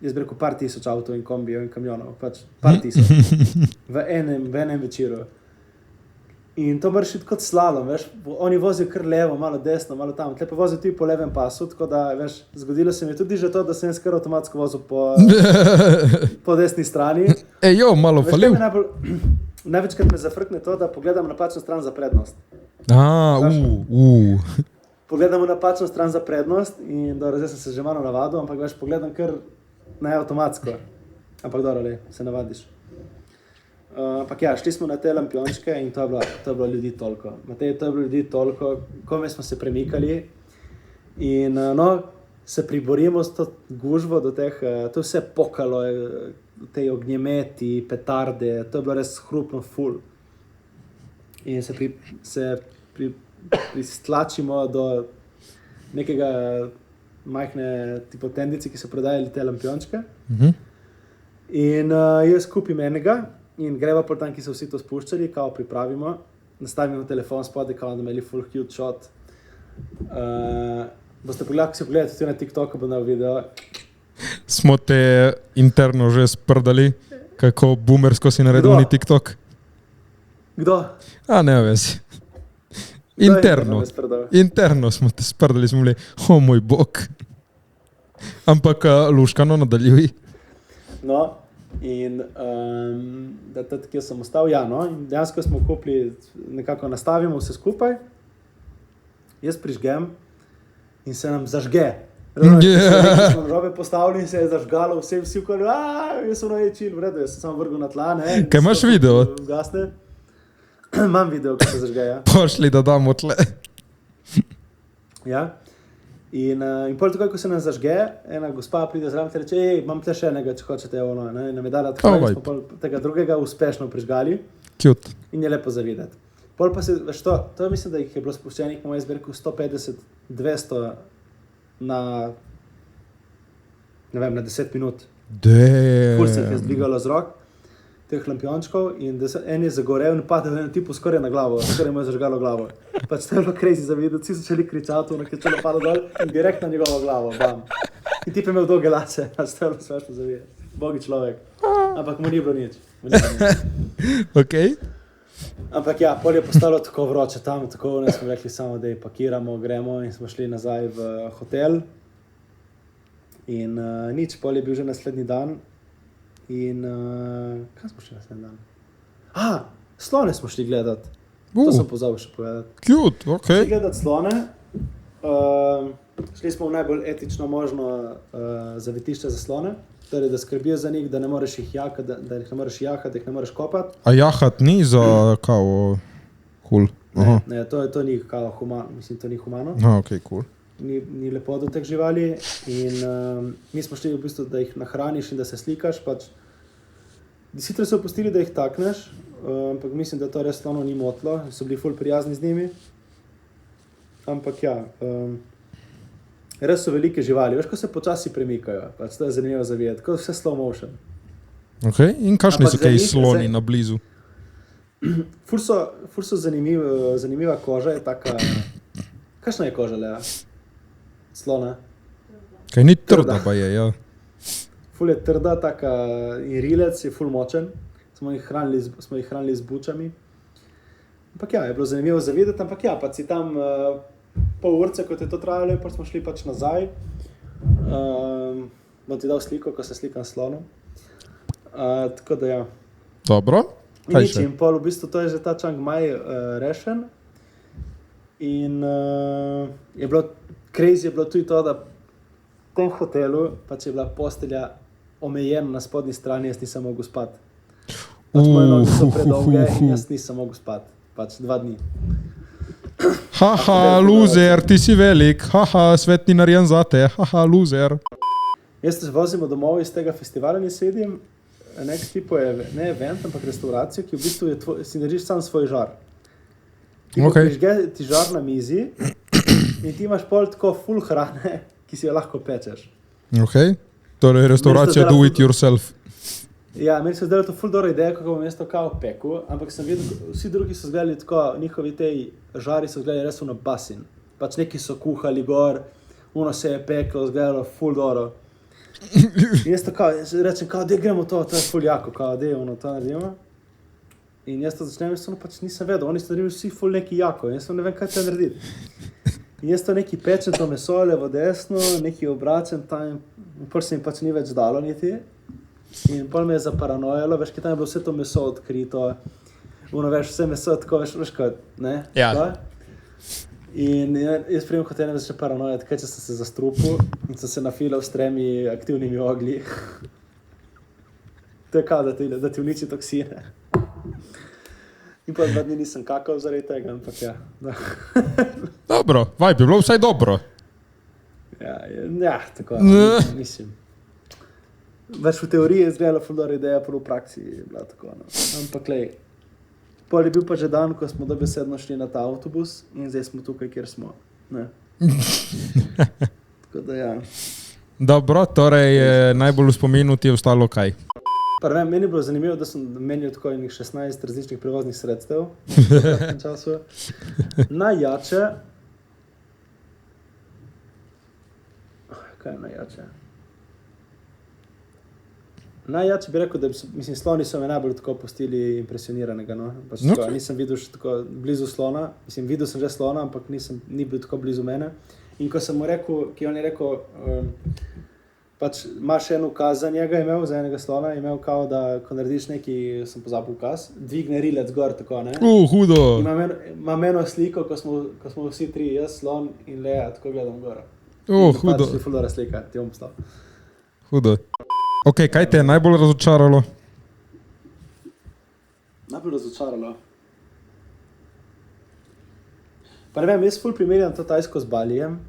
jaz bi rekel par tisoč avtov in kombijev in kamionov, pač par tisoč v enem večeru. In to moraš iti kot slalom, veš, oni vozijo kar levo, malo desno, malo tam, tle pa vozijo tudi po levem pasu, tako da, veš, zgodilo se mi tudi že to, da sem jaz kar avtomatsko vozil po desni strani. Malo falil. Največkrat me zafrkne to, da pogledam napačno stran za prednost. Pogledam napačno stran za prednost in dobro, zdaj sem se že malo navadil, ampak veš, pogledam kar avtomatsko. Ampak dobro, se navadiš. Ampak ja, šli smo na te lampiončke in to je bilo ljudi toliko. Matej, to je bilo ljudi toliko, komaj smo se premikali in no, se priborimo s to gužvo do teh, to je vse pokalo, te ognjemeti, petarde, to je bilo res hrupno ful. In se pristlačimo do nekega majhne tipo tendice, ki so prodajali te lampiončke. In jaz kupim enega in greva po tam, ki so vsi to spuščali, kao pripravimo, nastavimo telefon spodaj, kao da imeli full huge shot. Boste pogledali, ko se pogledate tudi na TikToku, bo na video. Smo te interno že sprdali, kako boomersko si naredil ni TikTok? Kdo? Ne veš. Interno smo te sprdali, smo bili, moj bog. Ampak luškano nadaljuj. No, in da tudi, kjer sem ostal, no, in dejansko smo kupili, nekako nastavimo vse skupaj, jaz prižgem in se nam zažge. Smo robe postavili in se je zažgalo, vsi vkoli, jaz sem naječil, v redu, jaz sem samo vrgel na tla, ne. Kaj imaš video? Gasne. Imam video, ko se zažge, ja. Pošli, da damo tle. Ja. In pol tako, ko se nam zažge, ena gospa pride zraven in reče, imam tle še enega, če hočete, ono, ne, nam je dala tako, in smo pol tega drugega uspešno prižgali. Cute. In je lepo za videti. Pol pa se, veš to mislim, da jih je bilo spuščenih, po mojem zberku 150, 200 na, ne vem, na 10 minut. Ful se jih je zdvigalo z rok, teh lampiončkov, in en je zagorel in padel en tipu skoraj na glavo, skoraj mu je zažgalo glavo. Pač to je bilo crazy za videti, vsi začeli kričati, ono, ki je čelo padel dol in direkt na njegovo glavo, bam. In tip je imel dolge lase, pač to je bilo smešno za videti. Bogi človek. Ampak mu ni bilo nič. Ok. Ampak ja, pol je postalo tako vroče tam, tako ne smo rekli samo, da pakiramo, gremo in smo šli nazaj v hotel. In nič, pol je bil že naslednji dan. In kaj smo šli naslednji dan? Slone smo šli gledati. To sem pozabil še povedati. Cute, ok. Šli gledati slone. šli smo v najbolj etično možno zavetišče za slone, torej da skrbijo za njih, da ne moreš jih jahati, da jih ne moreš jahati, da jih ne moreš kopati. A jahat ni za kao hul? Aha. Ne, to ni kao humano, mislim, to ni humano. Aha, ok, cool. Ni lepo do teh živali in mi smo šli v bistvu, da jih nahraniš in da se slikaš, pač sicer so opustili, da jih takneš, ampak mislim, da to res slono ni motlo, so bili ful prijazni z njimi, ampak ja, res so velike živali, veš, ko se počasi premikajo, pač to je zanimivo za videti, kot vse slow motion. Ok, in kakšni so kaj sloni zdaj, na blizu? Ful so zanimiva koža, je taka, kakšna je koža, Lea? Slona? Kaj ni trda pa je, ja. Ful je trda, taka in rilec je ful močen, smo jih hranili z bučami. Ampak ja, je bilo zanimivo za videti, ampak ja, pa si tam pol urce, kot je to trajalo, pa smo šli pač nazaj. Bom ti dal sliko, ko se slikam s slonom. Tako da ja. Dobro, kaj še? In pol v bistvu to je že ta Chiang Mai rešen. In je bilo crazy, je bilo tudi to, da v tem hotelu pač je bila postelja omejena na spodnji strani, jaz nisem mogel spati. Pač moje noge so predolge in jaz nisem mogel spati. Pač 2 dni. Haha, loser, ti si velik, haha, svet ni narejen zate, haha, loser. Jaz se vozimo domov iz tega festivala in sedim, nek tipo je, ne event, ampak restauracijo, ki v bistvu je si narediš sam svoj žar. Ti prižge ti žar na mizi in ti imaš pol tako full hrane, ki si jo lahko pečeš. Ok, torej restauracija do it yourself. Ja, meni se zdelo to ful dobra ideja, kako bom jaz to kao pekel, ampak sem videl, vsi drugi so zgledali tako, njihovi tej žari so zgledali res na basin. Pač neki so kuhali gor, ono se je peklo, zgledalo ful dobro. In jaz to kao, rečem kao, dej gremo to je ful jako, kao, dej ono to naredimo. In jaz to začnem, jaz pač nisem vedel, oni so naredili vsi ful neki jako, jaz ne vem, kaj te narediti. In jaz to neki pečem to meso levo desno, neki obracem tam, in pol se mi pač ni več dalo niti. In pol me je zaparanojalo, veš, kaj tam je bilo vse to meso odkrito, ono veš, vse meso tako, veš kot, ne? Ja. In jaz prijem hotel, da se paranojati, kaj če sem se zastrupil in sem se nafilal s 3 aktivnimi oglji. To je kao, da ti uniči toksine. In pa 2 dni nisem kakal zaradi tega, ampak ja. Dobro, vibe je bilo vsaj dobro. Ja, tako, mislim. Več v teoriji je izgledala ful dobra ideja, pa v praksi je bila tako. No. Ampak lej, pol je bil pa že dan, ko smo dobesedno šli na ta avtobus in zdaj smo tukaj, kjer smo. Ne. Tako da ja. Dobro, torej najbolj v spominu ti je ostalo kaj? Prve, meni je bilo zanimivo, da sem menil tako enih 16 različnih prevoznih sredstev v kratkem času. Najjače... Kaj je najjače? Najjače bi rekel, da mislim, sloni so me najbolj tako pustili impresioniranega. No? Pač tako, nisem videl še tako blizu slona, mislim, videl sem že slona, ampak ni bil tako blizu mene. In ko sem mu rekel, ki on je rekel, pač imaš en ukaz za njega imel, za enega slona, imel kao, da ko narediš neki, sem pozabil ukaz, dvigne rilec gor, tako, ne? Hudo! Imam eno sliko, ko smo vsi 3, jaz, slon in Lea, tako gledam gor. Hudo. Pač ful dobra slika, ti bom poslal. Hudo. Ok, kaj te je najbolj razočaralo? Najbolj razočaralo? Pa ne vem, jaz ful primerjam to Tajsko z Balijem.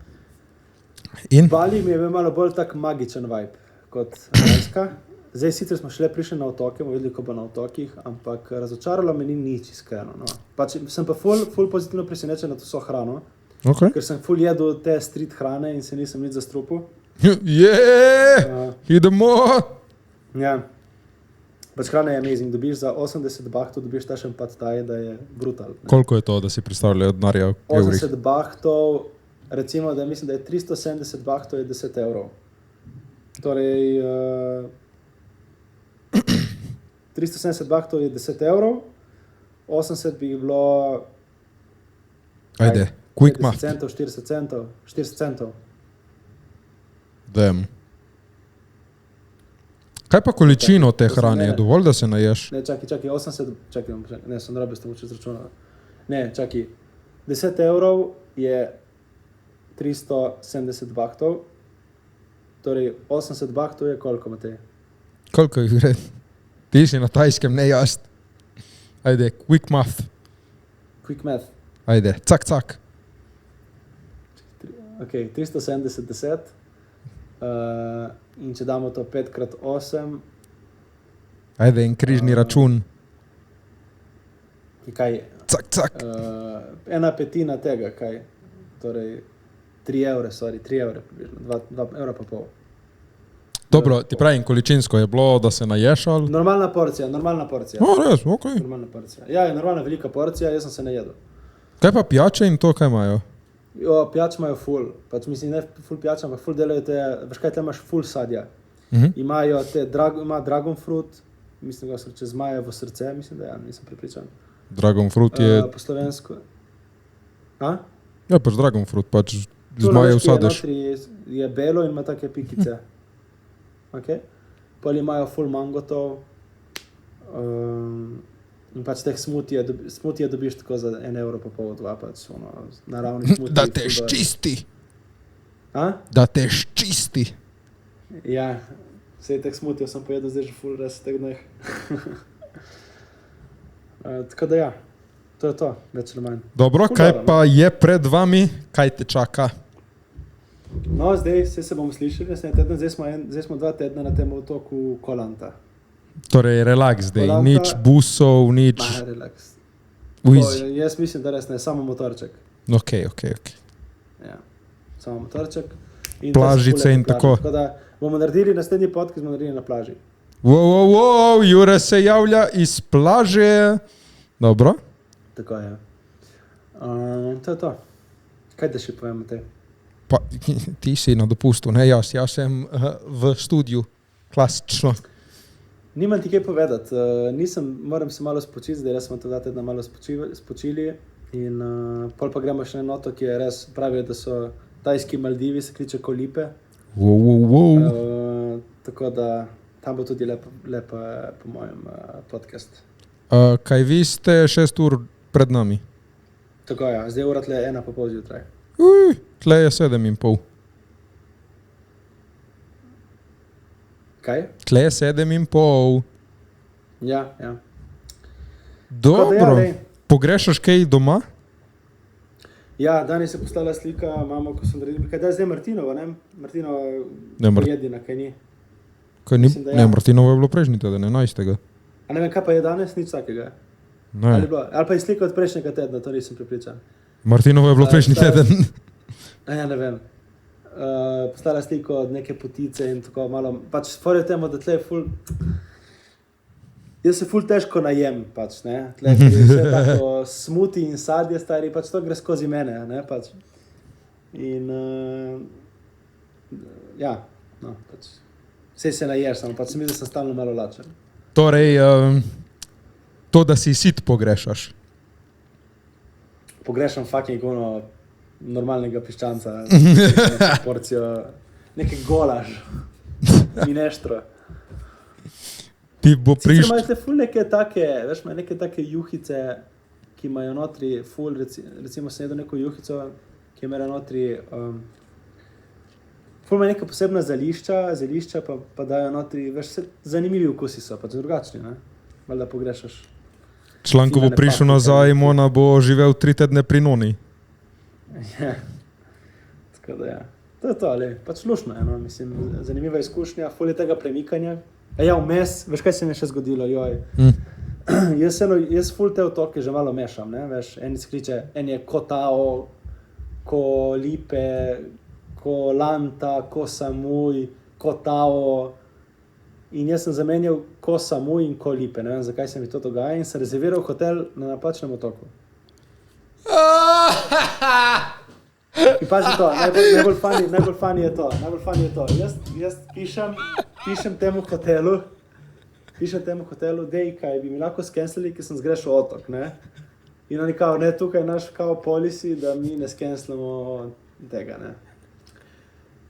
In? Bali mi je bil malo bolj tak magičen vibe kot Tajska. Zdaj sicer smo šele prišli na otoke, bomo videli, ko bo na otokih, ampak razočaralo me ni nič iskreno. No. Pač sem pa ful pozitivno presenečen na to so hrano, ker sem ful jedel te street hrane in se nisem nič zastrupil. Idemo! Ja. Pač hrana je amazing, dobiš za 80 bahtov, dobiš tašen pad taj, da je brutal. Ne. Koliko je to, da si predstavljajo denarja v evrih? 80 bahtov, recimo, da mislim, da je 370 bahtov je 10 evrov. Torej, 370 bahtov je 10 evrov, 80 bi bilo... Ajde, quick math. 40 centov. Damn. Kaj pa količino te hrane? Je dovolj, da se naješ? Ne, čakaj, 80... Ne, sem narobe s tem učil zračunati. Ne, čakaj. 10 evrov je 370 bahtov. Torej 80 bahtov je koliko, Matej? Koliko jih gre? Ti si na tajskem, ne jaz. Ajde, quick math. Quick math. Ajde, cak, cak. Ok, 370 deset. In če damo to 5x8, Ajde, in križni račun. kaj je? Cak, cak. Ena petina tega, kaj? Torej 3 evre, približno, 2 evra pa pol. Dobro, ti pravim, količinsko je bilo, da se naješ ali? Normalna porcija. Res, okej. Normalna porcija. Ja, je normalna velika porcija, jaz sem se najedel. Kaj pa pijače in to, kaj imajo? Jo, pijač imajo ful, pač mislim, ne ful pijač, ampak ful delajo te, veš kaj, tam imaš ful sadja. Imajo te, ima dragon fruit, mislim, da se reče zmajevo srce, mislim, da ja, nisem pripričan. Dragon fruit je... Po slovensko. A? Ja, pač dragon fruit, pač Tule, zmajev veš, ki je sadež. notri, je belo in ima take pikice. Okay. Pol imajo full mangotov. In pač teh smutije dobiš tako za 1 evro pa pol, 2 pač, ono, naravni smutiji. Da te ščisti. A? Da te ščisti. Ja, vsej teh smutijev sem pojedel zdaj že full res teh dneh. Tako da ja, to je to, več ali manj. Dobro, Ful kaj dobro, pa je pred vami? Kaj te čaka? No, zdaj se bomo slišali, naslednji teden, zdaj smo 2 tedna na tem otoku Kolanta. Torej, relax zdaj. Kolanta- Nič busov, nič... Relax. Easy. Jaz mislim, da res ne, samo motorček. Ok. Ja, samo motorček. In Plažice to so ful in lepe tako. plaže. Tako da bomo naredili naslednji podcast, bomo naredili na plaži. Wow, Jure se javlja iz plaže. Dobro. Tako je. To je to. Kaj da še povemo te? Pa, ti si na dopustu, ne jaz. Jaz sem v studiu. Klasično. Nimam ti kaj povedati. Moram se malo spočiti, zdaj smo to 2 tedna malo spočili. In pol pa gremo še na eno otok, ki je res, pravijo, da so tajski Maldivi, se kliče Kolipe. Wow. Tako da tam bo tudi lep po mojem podcast. Kaj vi ste 6 ur pred nami? Tako ja, zdaj ura tle 1:30 zjutraj. Tle je 7:30. Kaj? Tle je 7:30. Ja. Dobro. Tako da ja, Pogrešaš kaj doma? Ja, danes je poslala slika, mamo, ko sem naredil, kaj da je zdaj Martinova, ne? Martinova Ne, pojedina, kaj ni. Kaj ni? Mislim, da ja. Ne, Martinovo je bilo prejšnji teden, 11. A ne vem, kaj pa je danes, nič takega. Ne. Ali pa je slika od prejšnjega tedna, to nisem pripričan. Martinovo je bilo prejšnji teden. Ja, ne vem. Poslala sliko od neke potice in tako malo, pač fore temu, da tle je ful... Jaz se ful težko najem, pač, ne. Tle je vse tako smuti in sadje stari, pač to gre skozi mene, ne, pač. In, ja, no, pač. Vse se naješ, samo pač se mi, da sem stalno malo lačen. Torej, to, da si sit pogrešaš. Pogrešam fucking ono normalnega piščanca, porcijo, neke golaž, mineštro. Ti bo Sicer prišel. imaš te ful neke take, veš, imajo neke take juhice, ki imajo notri ful, recimo sem jedel neko juhico, ki je imela notri, ful ima neka posebna zelišča pa dajo notri, veš, zanimivi okusi so, pač drugačni, ne? Valjda pogrešaš. Članko bo Fine prišel paprike, nazaj, ne. Mona bo živel 3 tedne pri noni. Ja, tako da ja. To je to, ali pač lušno je, no, mislim, zanimiva izkušnja, ful je tega premikanja. Ja, vmes, veš, kaj se mi je še zgodilo, joj. Jaz ful te otoke že malo mešam, ne, veš, en skriče, en je Ko Tao, Ko Lipe, Ko Lanta, Ko Samui, Ko Tao. In jaz sem zamenjal Ko Samui in Ko Lipe, ne vem, zakaj se mi to dogaja, in sem rezerviral hotel na napačnem otoku. In pazi to, najbolj funny je to. Jaz pišem temu hotelu, dej, kaj bi mi lahko skenslili, ki sem zgrešil otok, ne? In oni kao, ne, tukaj je naš kao policy, da mi ne skenslimo tega, ne?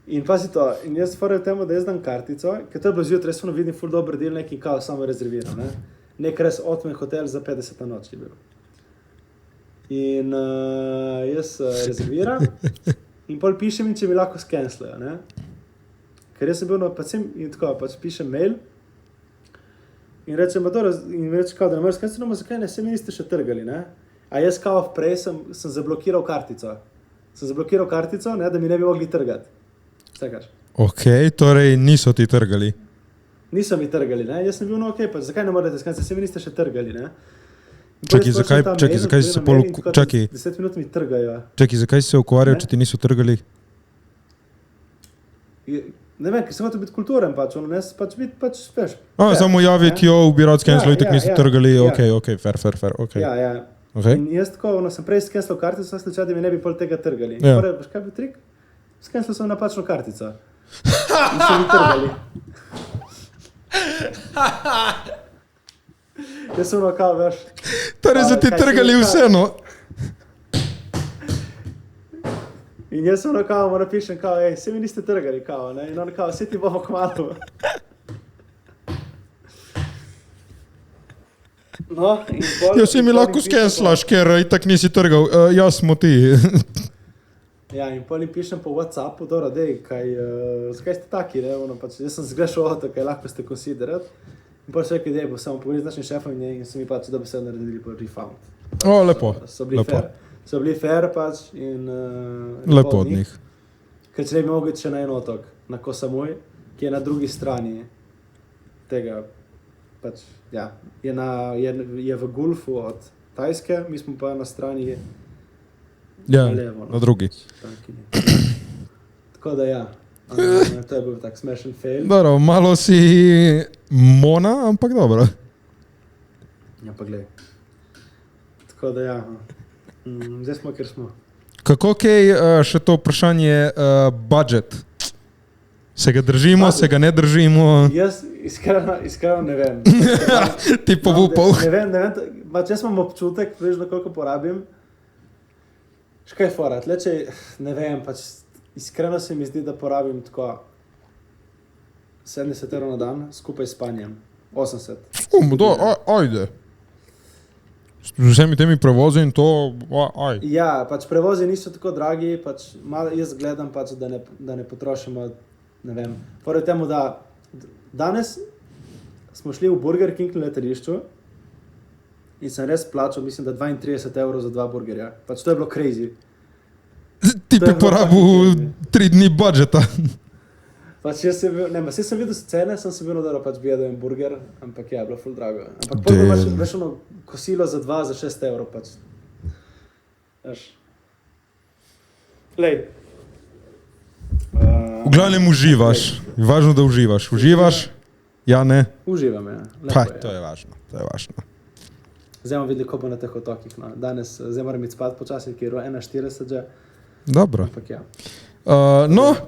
In pazi to, in jaz fora v temu, da jaz dam kartico, ker to je bilo zjutraj, res vidim ful dober del, neki kao samo rezerviral, ne? Nek res otmen hotel za 50 noč je bil. In jaz rezerviram In pol pišem, in če mi lahko skenslajo, ne. Ker jaz sem bil, in tako, pač pišem mail in rečem, in reče, kao, da ne moreš skenslati, no, zakaj ne, se mi niste še trgali, ne. A jaz kao prej sem zablokiral kartico. Ne, da mi ne bi mogli trgati. Vse kaš. Ok, torej niso ti trgali. Niso mi trgali, ne. Jaz sem bil, no, okej, pač zakaj ne morete skenslati, se mi niste še trgali, ne. Čakaj, zakaj si se pol... Čakaj. 10 minut mi trgajo. Čakaj, zakaj si se ukvarjal, če ti niso trgali? Ne vem, ker sem hotel biti kulturen pač, ono, ne, pač biti, pač, veš. Samo javiti, bi rad skenslal, itak niso trgali, ok, fair, ok. Ja. Okay. In jaz tako, sem prej skenslal kartico, sem slučaj, da mi ne bi pol tega trgali. Ja. Torej, veš, kaj bi trik? Skenslal sem napačno kartico. In so mi trgali. Jaz sem kao, veš. Torej so ti trgali vseeno. In jaz sem kao, mu napišem, kao, se mi niste trgali, kao, ne. In on kao, se ti bomo kmalu. No, in pol... Ja, si mi lahko skenslaš, ker itak nisi trgal. Jaz smo ti. Ja, in pol jim pišem po WhatsAppu, dobro, dej, zakaj ste taki, ne, ono, pač, jaz sem zgrešil avto, kaj lahko ste considerati. In pol so rekli, dej, bo samo pogovoril z našim šefom in so mi pač dobesedno naredili po refund. Lepo. So bili fair pač in... lepo od njih. Ker če ne bi mogli še na en otok, na Koh Samui, ki je na drugi strani tega, pač, ja, je v Gulfu od Tajske, mi smo pa na strani levo. Na drugi. Tako da ja, to je bil tak smešen fail. Dobro, malo si mona, ampak dobro. Ja, pa glej. Tako da ja, zdaj smo, kjer smo. Kako kaj še to vprašanje budget? Se ga držimo, se ga ne držimo? Jaz iskreno ne vem. Ti povupal. Ne vem, pač jaz imam občutek, približno koliko porabim. Škaj fora, če, ne vem, pač iskreno se mi zdi, da porabim tako 70 € na dan, skupaj s spanjem. 80. Ajde. Z vsemi temi prevozi in to, aj. Ja, pač prevozi niso tako dragi, pač malo jaz gledam pač, da ne potrošimo, ne vem. Pored temu, da danes smo šli v Burger King na letališču in sem res plačal, mislim, da 32 € za 2 burgerja. Pač to je bilo crazy. Ti bi porabil 3 dni budžeta. Pač jaz sem bil, sem videl scene, sem se bil nadal, pač bi jedel en burger, ampak ja, bilo ful drago. Ampak potem veš ono kosilo za 2, za 6 €, pač. Veš. Lej. V glavnem uživaš. Važno, da uživaš. Uživaš? Ja, ne? Uživam, ja. To je važno. Zdaj bomo videli, ko bo na teh otokih. No. Danes, zdaj moram iti spat počasi, ker je 1:40 že. Dobro. Ampak ja.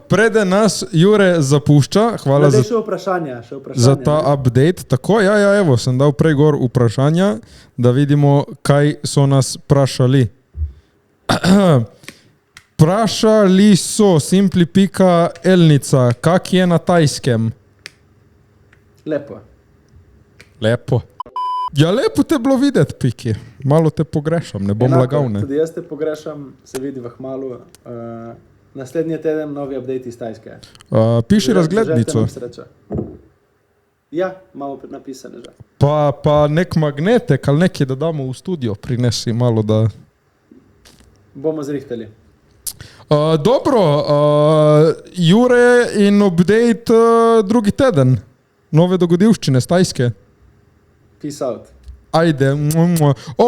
Preden nas Jure zapušča, hvala še vprašanja, za ta update. Tako, ja, evo, sem dal prej gor vprašanja, da vidimo, kaj so nas vprašali. Vprašali so Simpli.Elnica, kak je na Tajskem? Lepo. Ja, lepo te bilo videti, Piki. Malo te pogrešam, ne bom lagal, ne. Tudi jaz te pogrešam, se vidiva hmalu. Naslednji teden novi update iz Tajske. Piši razglednico. Ja, imamo napisane že. Pa nek magnetek ali nekaj, da damo v studio, prinesi malo, da... Bomo zrihtali. Dobro, Jure in update drugi teden. Nove dogodivščine z Tajske. Peace out. Ajde.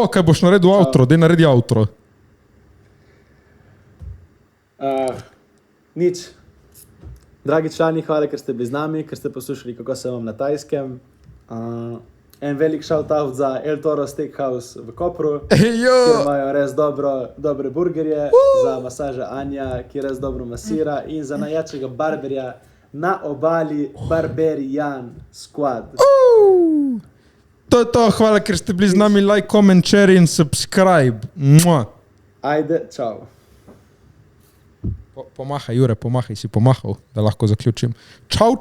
Kaj boš naredil outro? Dej naredi outro. Nič. Dragi člani, hvala, ker ste bili z nami, ker ste poslušali, kako se vam na Tajskem. En velik shout out za El Toro Steakhouse v Kopru, kjer imajo res dobre burgerje, za masaže Anja, ki res dobro masira, in za najjačega barberja na obali Barberian Squad. To je to, hvala, ker ste bili z nami, like, comment, share in subscribe. Ajde, čau. Pomahaj, Jure, pomahaj, si pomahal, da lahko zaključim. Čau.